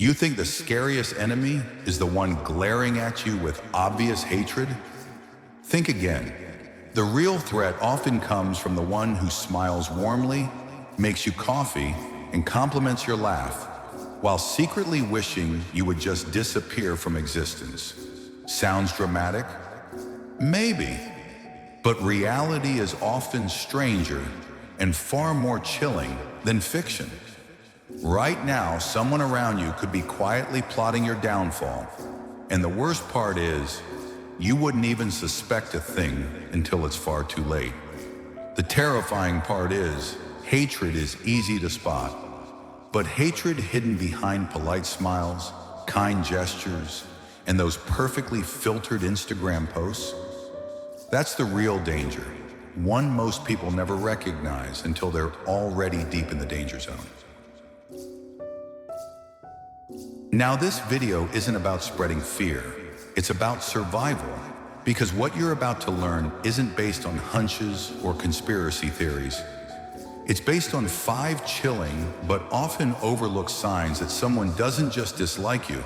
You think the scariest enemy is the one glaring at you with obvious hatred? Think again. The real threat often comes from the one who smiles warmly, makes you coffee, and compliments your laugh, while secretly wishing you would just disappear from existence. Sounds dramatic? Maybe. But reality is often stranger and far more chilling than fiction. Right now, someone around you could be quietly plotting your downfall, and the worst part is, you wouldn't even suspect a thing until it's far too late. The terrifying part is, hatred is easy to spot, but hatred hidden behind polite smiles, kind gestures, and those perfectly filtered Instagram posts, that's the real danger, one most people never recognize until they're already deep in the danger zone. Now, this video isn't about spreading fear. It's about survival, because what you're about to learn isn't based on hunches or conspiracy theories. It's based on 5 chilling but often overlooked signs that someone doesn't just dislike you,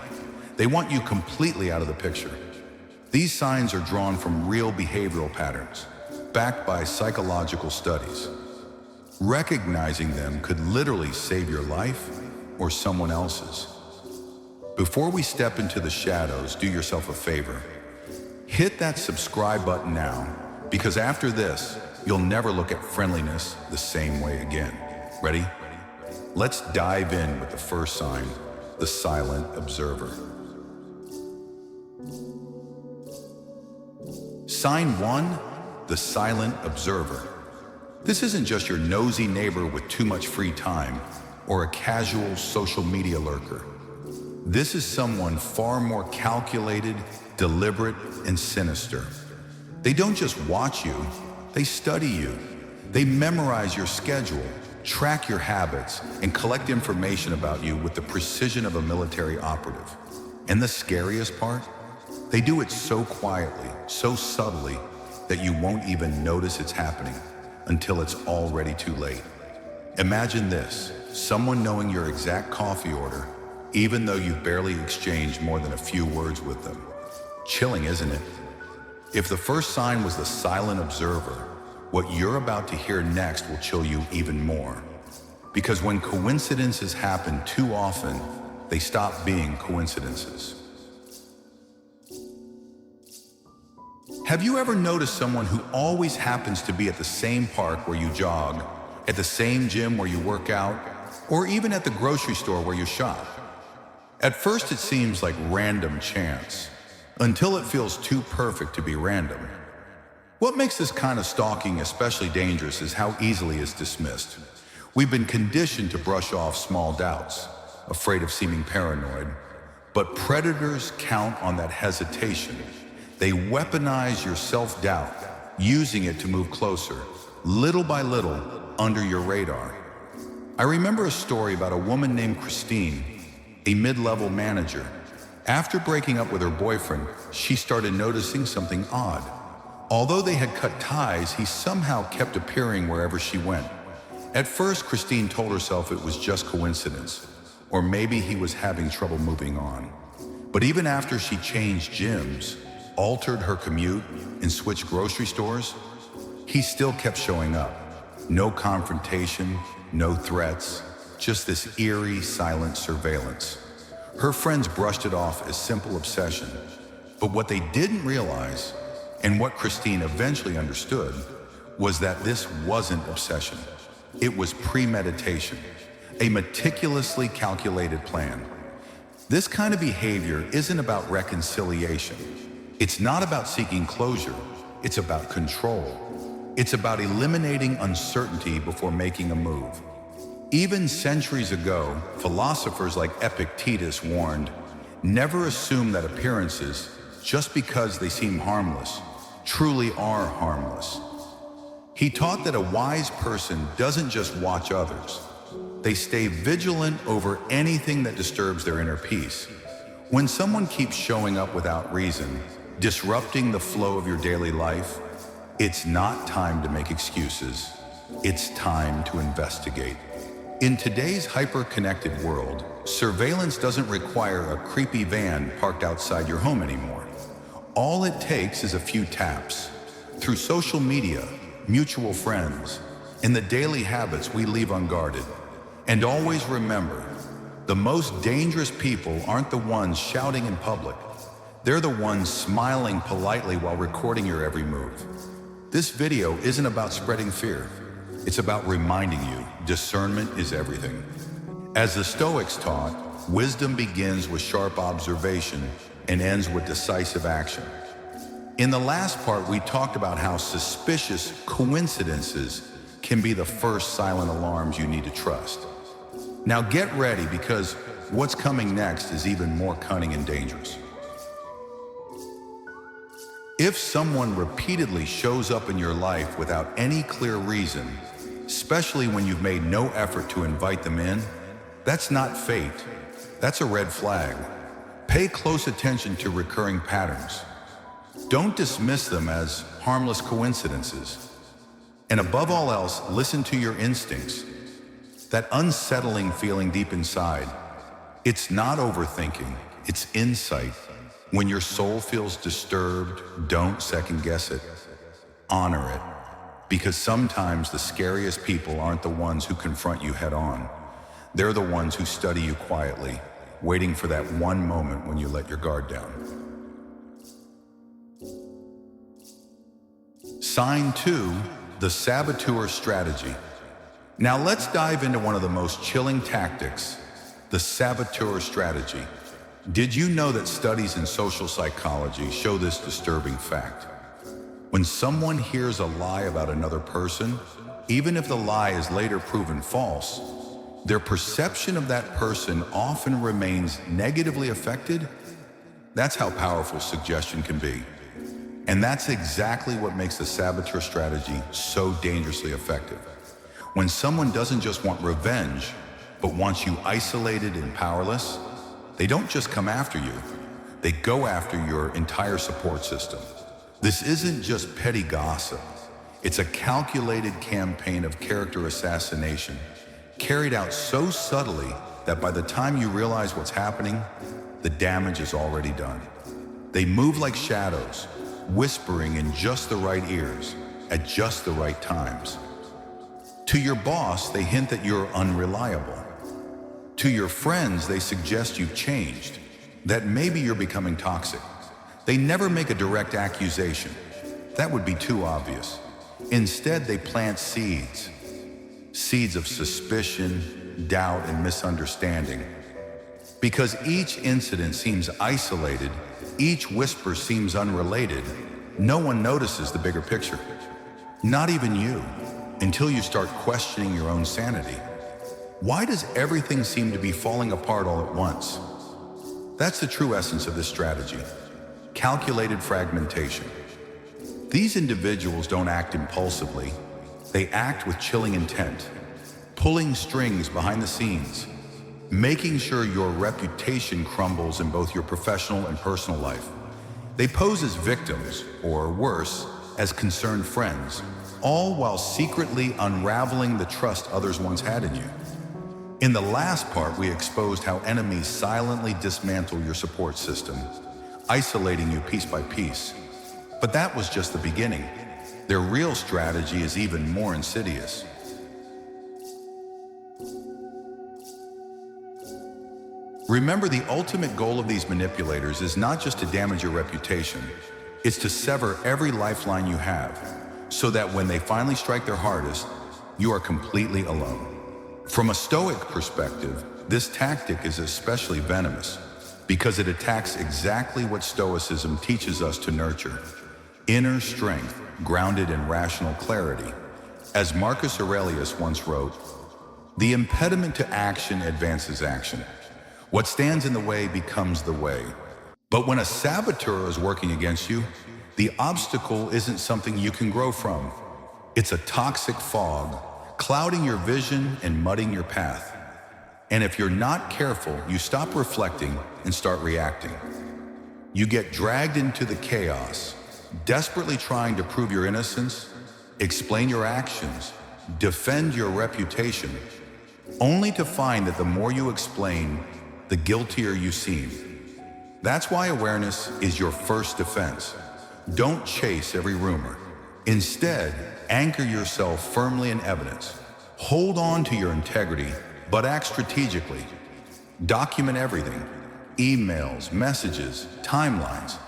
they want you completely out of the picture. These signs are drawn from real behavioral patterns, backed by psychological studies. Recognizing them could literally save your life or someone else's. Before we step into the shadows, do yourself a favor. Hit that subscribe button now, because after this, you'll never look at friendliness the same way again. Ready? Let's dive in with the first sign, the silent observer. Sign 1, the silent observer. This isn't just your nosy neighbor with too much free time or a casual social media lurker. This is someone far more calculated, deliberate, and sinister. They don't just watch you, they study you. They memorize your schedule, track your habits, and collect information about you with the precision of a military operative. And the scariest part? They do it so quietly, so subtly, that you won't even notice it's happening until it's already too late. Imagine this, someone knowing your exact coffee order, even though you've barely exchanged more than a few words with them. Chilling, isn't it? If the first sign was the silent observer, what you're about to hear next will chill you even more. Because when coincidences happen too often, they stop being coincidences. Have you ever noticed someone who always happens to be at the same park where you jog, at the same gym where you work out, or even at the grocery store where you shop? At first it seems like random chance, until it feels too perfect to be random. What makes this kind of stalking especially dangerous is how easily it's dismissed. We've been conditioned to brush off small doubts, afraid of seeming paranoid, but predators count on that hesitation. They weaponize your self-doubt, using it to move closer, little by little, under your radar. I remember a story about a woman named Christine, a mid-level manager. After breaking up with her boyfriend, she started noticing something odd. Although they had cut ties, he somehow kept appearing wherever she went. At first, Christine told herself it was just coincidence, or maybe he was having trouble moving on. But even after she changed gyms, altered her commute, and switched grocery stores, he still kept showing up. No confrontation, no threats, just this eerie, silent surveillance. Her friends brushed it off as simple obsession. But what they didn't realize, and what Christine eventually understood, was that this wasn't obsession. It was premeditation, a meticulously calculated plan. This kind of behavior isn't about reconciliation. It's not about seeking closure. It's about control. It's about eliminating uncertainty before making a move. Even centuries ago, philosophers like Epictetus warned, never assume that appearances, just because they seem harmless, truly are harmless. He taught that a wise person doesn't just watch others. They stay vigilant over anything that disturbs their inner peace. When someone keeps showing up without reason, disrupting the flow of your daily life, it's not time to make excuses. It's time to investigate. In today's hyper-connected world, surveillance doesn't require a creepy van parked outside your home anymore. All it takes is a few taps. Through social media, mutual friends, and the daily habits we leave unguarded. And always remember, the most dangerous people aren't the ones shouting in public. They're the ones smiling politely while recording your every move. This video isn't about spreading fear. It's about reminding you discernment is everything. As the Stoics taught, wisdom begins with sharp observation and ends with decisive action. In the last part, we talked about how suspicious coincidences can be the first silent alarms you need to trust. Now get ready, because what's coming next is even more cunning and dangerous. If someone repeatedly shows up in your life without any clear reason, especially when you've made no effort to invite them in, that's not fate. That's a red flag. Pay close attention to recurring patterns. Don't dismiss them as harmless coincidences. And above all else, listen to your instincts. That unsettling feeling deep inside. It's not overthinking, it's insight. When your soul feels disturbed, don't second guess it. Honor it. Because sometimes the scariest people aren't the ones who confront you head on. They're the ones who study you quietly, waiting for that one moment when you let your guard down. Sign 2, the saboteur strategy. Now let's dive into one of the most chilling tactics, the saboteur strategy. Did you know that studies in social psychology show this disturbing fact? When someone hears a lie about another person, even if the lie is later proven false, their perception of that person often remains negatively affected. That's how powerful suggestion can be. And that's exactly what makes the saboteur strategy so dangerously effective. When someone doesn't just want revenge, but wants you isolated and powerless, they don't just come after you, they go after your entire support system. This isn't just petty gossip. It's a calculated campaign of character assassination, carried out so subtly that by the time you realize what's happening, the damage is already done. They move like shadows, whispering in just the right ears, at just the right times. To your boss, they hint that you're unreliable. To your friends, they suggest you've changed, that maybe you're becoming toxic. They never make a direct accusation. That would be too obvious. Instead, they plant seeds. Seeds of suspicion, doubt, and misunderstanding. Because each incident seems isolated, each whisper seems unrelated, no one notices the bigger picture. Not even you, until you start questioning your own sanity. Why does everything seem to be falling apart all at once? That's the true essence of this strategy. Calculated fragmentation. These individuals don't act impulsively. They act with chilling intent, pulling strings behind the scenes, making sure your reputation crumbles in both your professional and personal life. They pose as victims, or worse, as concerned friends, all while secretly unraveling the trust others once had in you. In the last part, we exposed how enemies silently dismantle your support system, isolating you piece by piece. But that was just the beginning. Their real strategy is even more insidious. Remember, the ultimate goal of these manipulators is not just to damage your reputation, it's to sever every lifeline you have, so that when they finally strike their hardest, you are completely alone. From a Stoic perspective, this tactic is especially venomous because it attacks exactly what Stoicism teaches us to nurture: inner strength grounded in rational clarity. As Marcus Aurelius once wrote, "The impediment to action advances action. What stands in the way becomes the way." But when a saboteur is working against you, the obstacle isn't something you can grow from. It's a toxic fog, clouding your vision and mudding your path. And if you're not careful, you stop reflecting and start reacting. You get dragged into the chaos, desperately trying to prove your innocence, explain your actions, defend your reputation. only to find that the more you explain, the guiltier you seem. That's why awareness is your first defense. Don't chase every rumor. Instead, anchor yourself firmly in evidence. Hold on to your integrity, but act strategically. Document everything: emails, messages, timelines.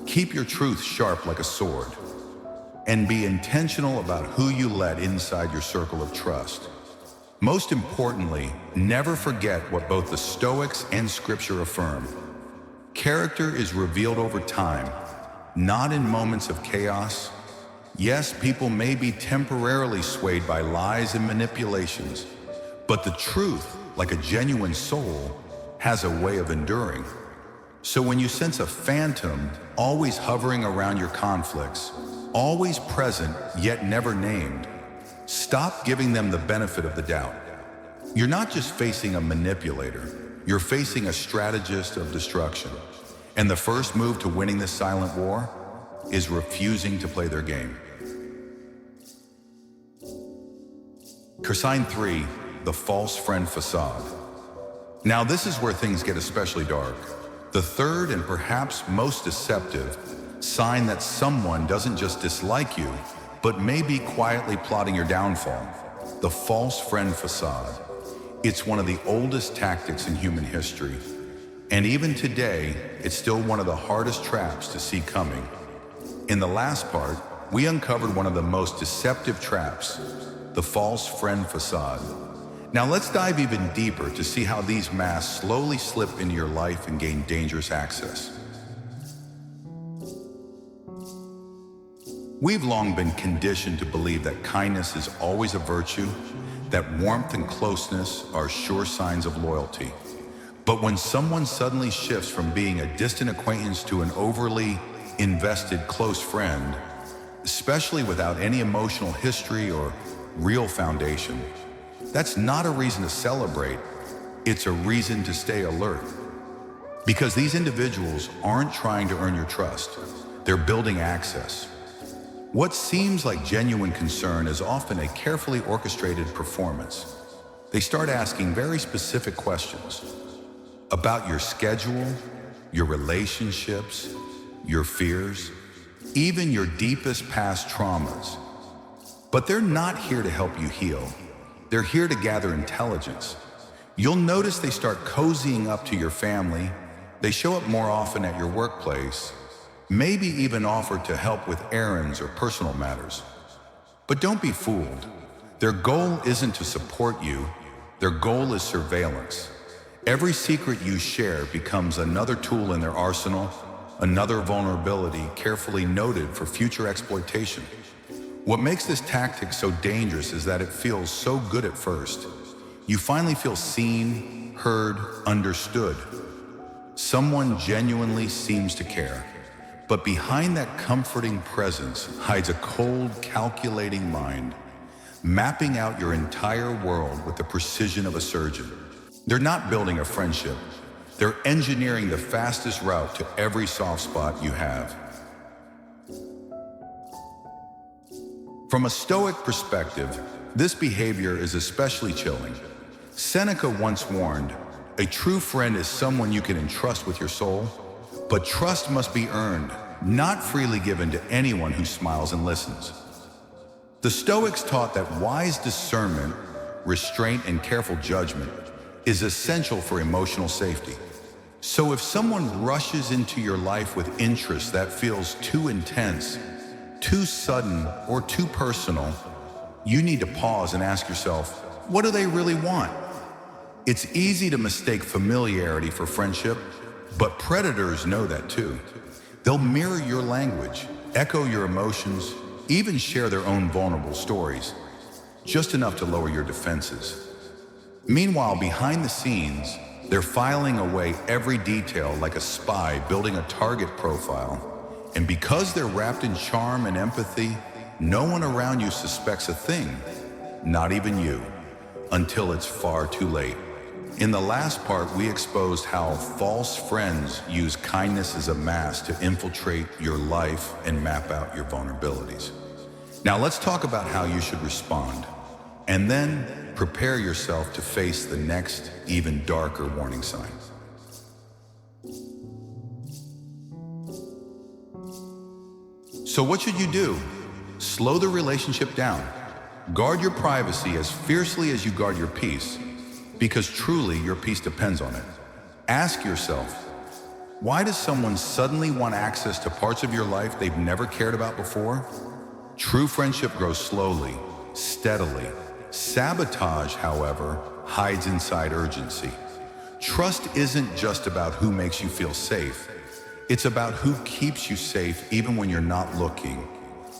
Keep your truth sharp like a sword. And be intentional about who you let inside your circle of trust. Most importantly, never forget what both the Stoics and Scripture affirm. Character is revealed over time, not in moments of chaos. Yes, people may be temporarily swayed by lies and manipulations, but the truth, like a genuine soul, has a way of enduring. So when you sense a phantom always hovering around your conflicts, always present yet never named, stop giving them the benefit of the doubt. You're not just facing a manipulator, you're facing a strategist of destruction. And the first move to winning this silent war is refusing to play their game. Sign 3, the false friend facade. Now this is where things get especially dark. The third and perhaps most deceptive sign that someone doesn't just dislike you, but may be quietly plotting your downfall: the false friend facade. It's one of the oldest tactics in human history, and even today, it's still one of the hardest traps to see coming. In the last part, we uncovered one of the most deceptive traps: the false friend facade. Now let's dive even deeper to see how these masks slowly slip into your life and gain dangerous access. We've long been conditioned to believe that kindness is always a virtue, that warmth and closeness are sure signs of loyalty. But when someone suddenly shifts from being a distant acquaintance to an overly invested close friend, especially without any emotional history or real foundation, that's not a reason to celebrate, it's a reason to stay alert. Because these individuals aren't trying to earn your trust, they're building access. What seems like genuine concern is often a carefully orchestrated performance. They start asking very specific questions about your schedule, your relationships, your fears, even your deepest past traumas. But they're not here to help you heal. They're here to gather intelligence. You'll notice they start cozying up to your family. They show up more often at your workplace, maybe even offer to help with errands or personal matters. But don't be fooled. Their goal isn't to support you. Their goal is surveillance. Every secret you share becomes another tool in their arsenal, another vulnerability carefully noted for future exploitation. What makes this tactic so dangerous is that it feels so good at first. You finally feel seen, heard, understood. Someone genuinely seems to care. But behind that comforting presence hides a cold, calculating mind, mapping out your entire world with the precision of a surgeon. They're not building a friendship. They're engineering the fastest route to every soft spot you have. From a Stoic perspective, this behavior is especially chilling. Seneca once warned, "A true friend is someone you can entrust with your soul, but trust must be earned, not freely given to anyone who smiles and listens." The Stoics taught that wise discernment, restraint, and careful judgment is essential for emotional safety. So if someone rushes into your life with interest that feels too intense, too sudden, or too personal, you need to pause and ask yourself, what do they really want? It's easy to mistake familiarity for friendship, but predators know that too. They'll mirror your language, echo your emotions, even share their own vulnerable stories, just enough to lower your defenses. Meanwhile, behind the scenes, they're filing away every detail like a spy building a target profile. And because they're wrapped in charm and empathy, no one around you suspects a thing, not even you, until it's far too late. In the last part, we exposed how false friends use kindness as a mask to infiltrate your life and map out your vulnerabilities. Now let's talk about how you should respond. And then prepare yourself to face the next, even darker warning sign. So what should you do? Slow the relationship down. Guard your privacy as fiercely as you guard your peace, because truly your peace depends on it. Ask yourself, why does someone suddenly want access to parts of your life they've never cared about before? True friendship grows slowly, steadily. Sabotage, however, hides inside urgency. Trust isn't just about who makes you feel safe. It's about who keeps you safe even when you're not looking.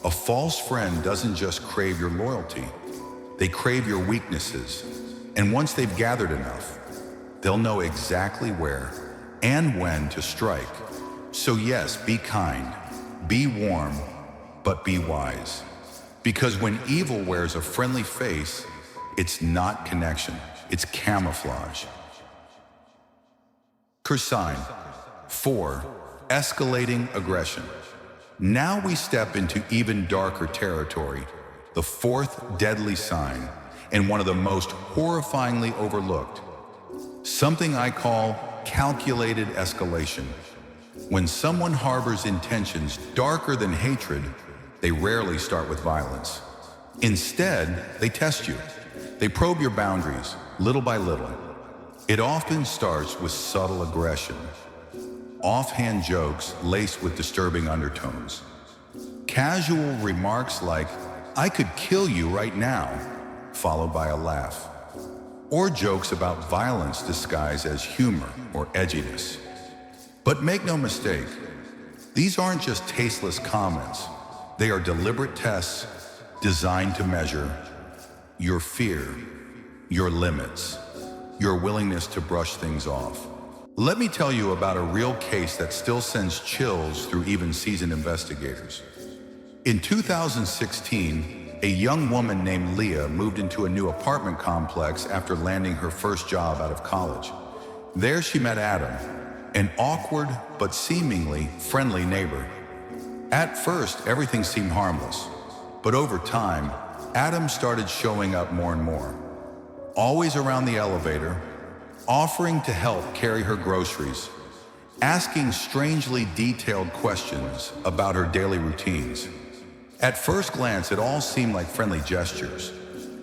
A false friend doesn't just crave your loyalty. They crave your weaknesses. And once they've gathered enough, they'll know exactly where and when to strike. So yes, be kind, be warm, but be wise. Because when evil wears a friendly face, it's not connection, it's camouflage. Sign 4. Escalating aggression. Now we step into even darker territory, the fourth deadly sign, and one of the most horrifyingly overlooked. Something I call calculated escalation. When someone harbors intentions darker than hatred, they rarely start with violence. Instead, they test you. They probe your boundaries, little by little. It often starts with subtle aggression, offhand jokes laced with disturbing undertones. Casual remarks like, "I could kill you right now," followed by a laugh. Or jokes about violence disguised as humor or edginess. But make no mistake, these aren't just tasteless comments. They are deliberate tests designed to measure your fear, your limits, your willingness to brush things off. Let me tell you about a real case that still sends chills through even seasoned investigators. In 2016, a young woman named Leah moved into a new apartment complex after landing her first job out of college. There she met Adam, an awkward but seemingly friendly neighbor. At first, everything seemed harmless, but over time, Adam started showing up more and more. Always around the elevator, offering to help carry her groceries, asking strangely detailed questions about her daily routines. At first glance, it all seemed like friendly gestures,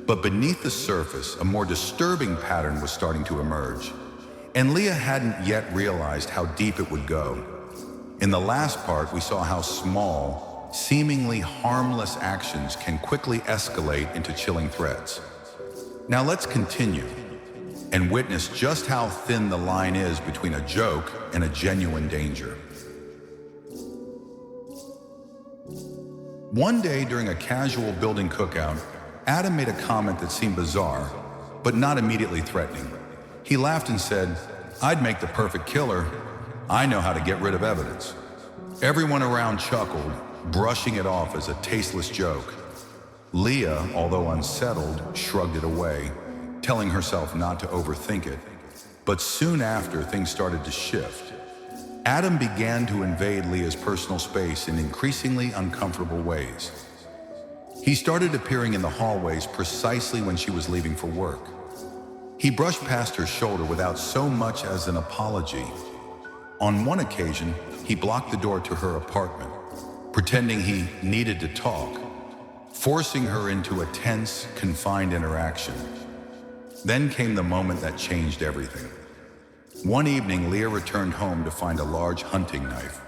but beneath the surface, a more disturbing pattern was starting to emerge, and Leah hadn't yet realized how deep it would go. In the last part, we saw how small, seemingly harmless actions can quickly escalate into chilling threats. Now let's continue and witness just how thin the line is between a joke and a genuine danger. One day during a casual building cookout, Adam made a comment that seemed bizarre, but not immediately threatening. He laughed and said, "I'd make the perfect killer. I know how to get rid of evidence." Everyone around chuckled, brushing it off as a tasteless joke. Leah, although unsettled, shrugged it away, telling herself not to overthink it. But soon after, things started to shift. Adam began to invade Leah's personal space in increasingly uncomfortable ways. He started appearing in the hallways precisely when she was leaving for work. He brushed past her shoulder without so much as an apology. On one occasion, he blocked the door to her apartment, pretending he needed to talk, forcing her into a tense, confined interaction. Then came the moment that changed everything. One evening, Leah returned home to find a large hunting knife,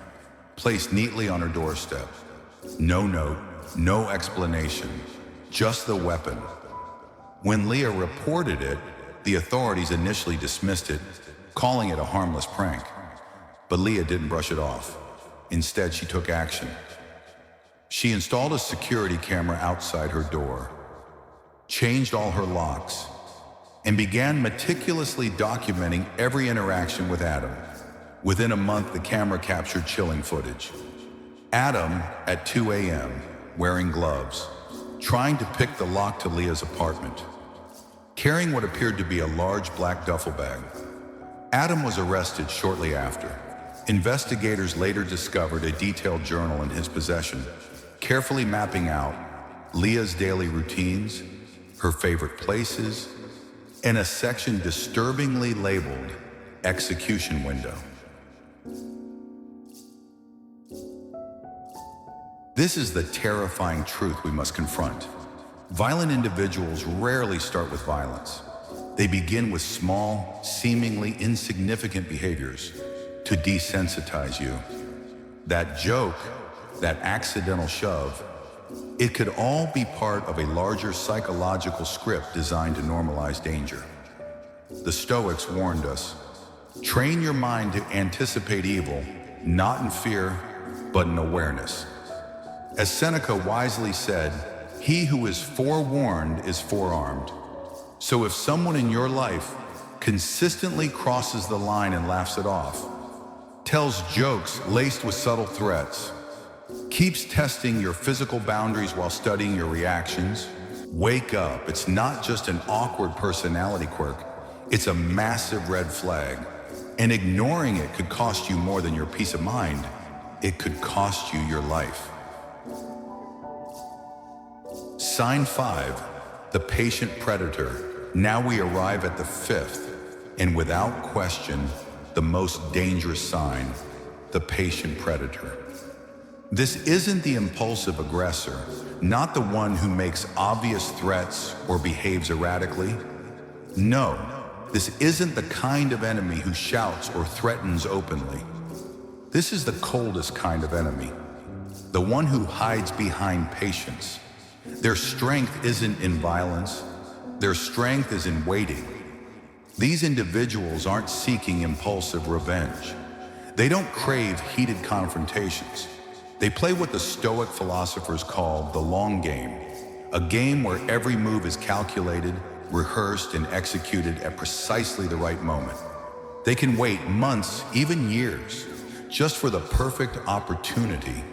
placed neatly on her doorstep. No note, no explanation, just the weapon. When Leah reported it, the authorities initially dismissed it, calling it a harmless prank. But Leah didn't brush it off. Instead, she took action. She installed a security camera outside her door, changed all her locks, and began meticulously documenting every interaction with Adam. Within a month, the camera captured chilling footage. Adam, at 2 a.m., wearing gloves, trying to pick the lock to Leah's apartment, carrying what appeared to be a large black duffel bag. Adam was arrested shortly after. Investigators later discovered a detailed journal in his possession, carefully mapping out Leah's daily routines, her favorite places, and a section disturbingly labeled execution window. This is the terrifying truth we must confront. Violent individuals rarely start with violence. They begin with small, seemingly insignificant behaviors to desensitize you. That joke, that accidental shove, it could all be part of a larger psychological script designed to normalize danger. The Stoics warned us, train your mind to anticipate evil, not in fear, but in awareness. As Seneca wisely said, he who is forewarned is forearmed. So if someone in your life consistently crosses the line and laughs it off, tells jokes laced with subtle threats, keeps testing your physical boundaries while studying your reactions, wake up. It's not just an awkward personality quirk, it's a massive red flag. And ignoring it could cost you more than your peace of mind. It could cost you your life. Sign 5, the patient predator. Now we arrive at the 5th, and without question, the most dangerous sign, the patient predator. This isn't the impulsive aggressor, not the one who makes obvious threats or behaves erratically. No, this isn't the kind of enemy who shouts or threatens openly. This is the coldest kind of enemy, the one who hides behind patience. Their strength isn't in violence, their strength is in waiting. These individuals aren't seeking impulsive revenge. They don't crave heated confrontations. They play what the Stoic philosophers call the long game, a game where every move is calculated, rehearsed, and executed at precisely the right moment. They can wait months, even years, just for the perfect opportunity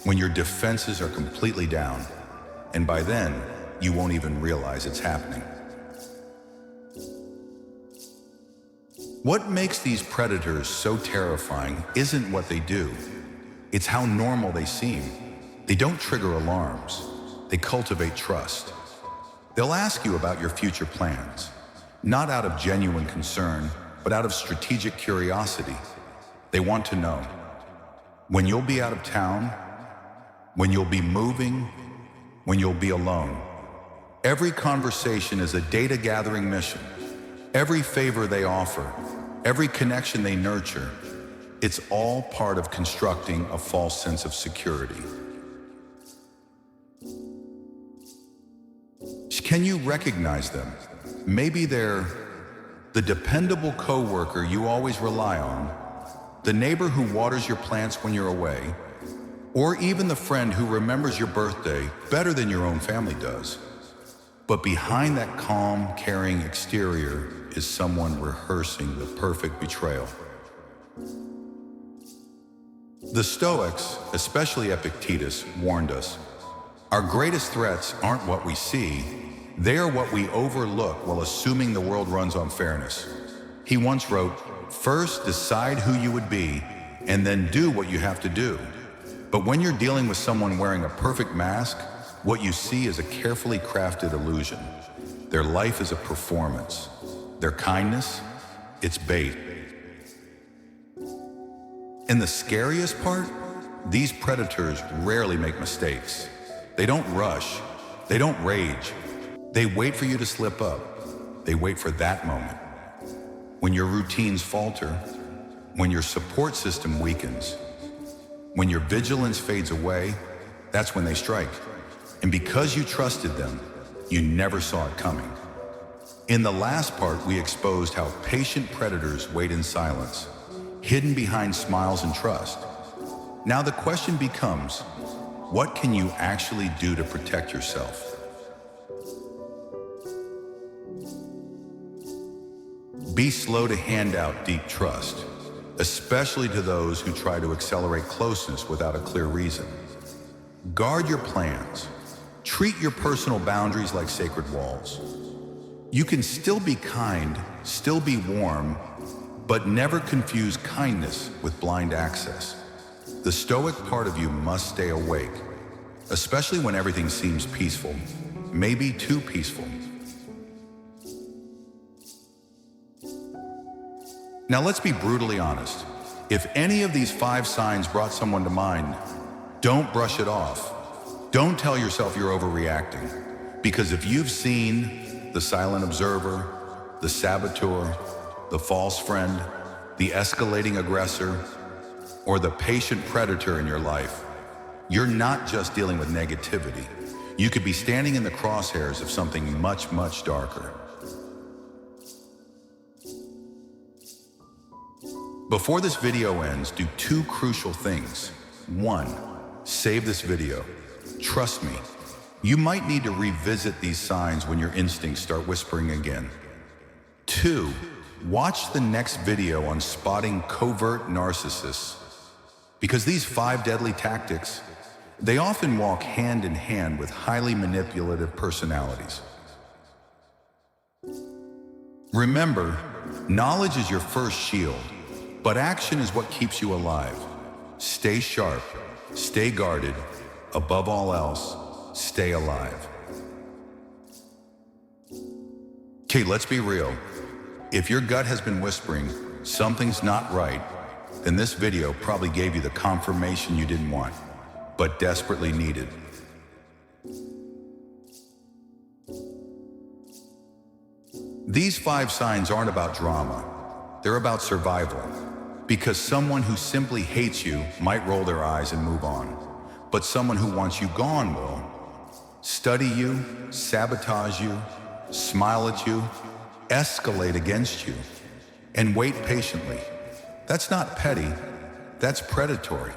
when your defenses are completely down. And by then, you won't even realize it's happening. What makes these predators so terrifying isn't what they do. It's how normal they seem. They don't trigger alarms. They cultivate trust. They'll ask you about your future plans, not out of genuine concern, but out of strategic curiosity. They want to know when you'll be out of town, when you'll be moving, when you'll be alone. Every conversation is a data gathering mission. Every favor they offer, every connection they nurture, it's all part of constructing a false sense of security. Can you recognize them? Maybe they're the dependable coworker you always rely on, the neighbor who waters your plants when you're away, or even the friend who remembers your birthday better than your own family does. But behind that calm, caring exterior is someone rehearsing the perfect betrayal. The Stoics, especially Epictetus, warned us, our greatest threats aren't what we see, they are what we overlook while assuming the world runs on fairness. He once wrote, first decide who you would be, and then do what you have to do. But when you're dealing with someone wearing a perfect mask, what you see is a carefully crafted illusion. Their life is a performance. Their kindness, it's bait. And the scariest part? These predators rarely make mistakes. They don't rush. They don't rage. They wait for you to slip up. They wait for that moment. When your routines falter, when your support system weakens, when your vigilance fades away, that's when they strike. And because you trusted them, you never saw it coming. In the last part, we exposed how patient predators wait in silence, hidden behind smiles and trust. Now the question becomes, what can you actually do to protect yourself? Be slow to hand out deep trust, especially to those who try to accelerate closeness without a clear reason. Guard your plans. Treat your personal boundaries like sacred walls. You can still be kind, still be warm, but never confuse kindness with blind access. The Stoic part of you must stay awake, especially when everything seems peaceful, maybe too peaceful. Now let's be brutally honest. If any of these 5 signs brought someone to mind, don't brush it off. Don't tell yourself you're overreacting. Because if you've seen the silent observer, the saboteur, the false friend, the escalating aggressor, or the patient predator in your life, you're not just dealing with negativity. You could be standing in the crosshairs of something much, much darker. Before this video ends, do 2 crucial things. 1, save this video. Trust me, you might need to revisit these signs when your instincts start whispering again. 2, watch the next video on spotting covert narcissists. Because these 5 deadly tactics, they often walk hand in hand with highly manipulative personalities. Remember, knowledge is your first shield, but action is what keeps you alive. Stay sharp, stay guarded, above all else, stay alive. Okay, let's be real. If your gut has been whispering, something's not right, then this video probably gave you the confirmation you didn't want, but desperately needed. These 5 signs aren't about drama. They're about survival. Because someone who simply hates you might roll their eyes and move on. But someone who wants you gone will study you, sabotage you, smile at you, escalate against you, and wait patiently. That's not petty, that's predatory.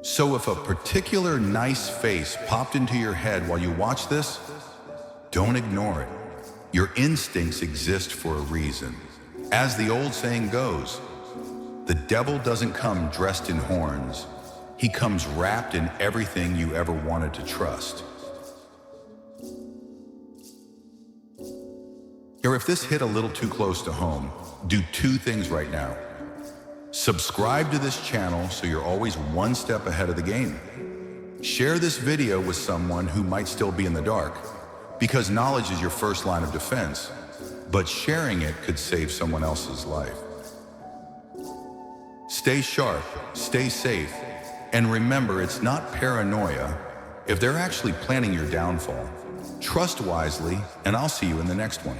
So if a particular nice face popped into your head while you watch this, don't ignore it. Your instincts exist for a reason. As the old saying goes, the devil doesn't come dressed in horns. He comes wrapped in everything you ever wanted to trust. Or if this hit a little too close to home, do 2 things right now. Subscribe to this channel so you're always 1 step ahead of the game. Share this video with someone who might still be in the dark, because knowledge is your first line of defense, but sharing it could save someone else's life. Stay sharp, stay safe, and remember, it's not paranoia if they're actually planning your downfall. Trust wisely, and I'll see you in the next one.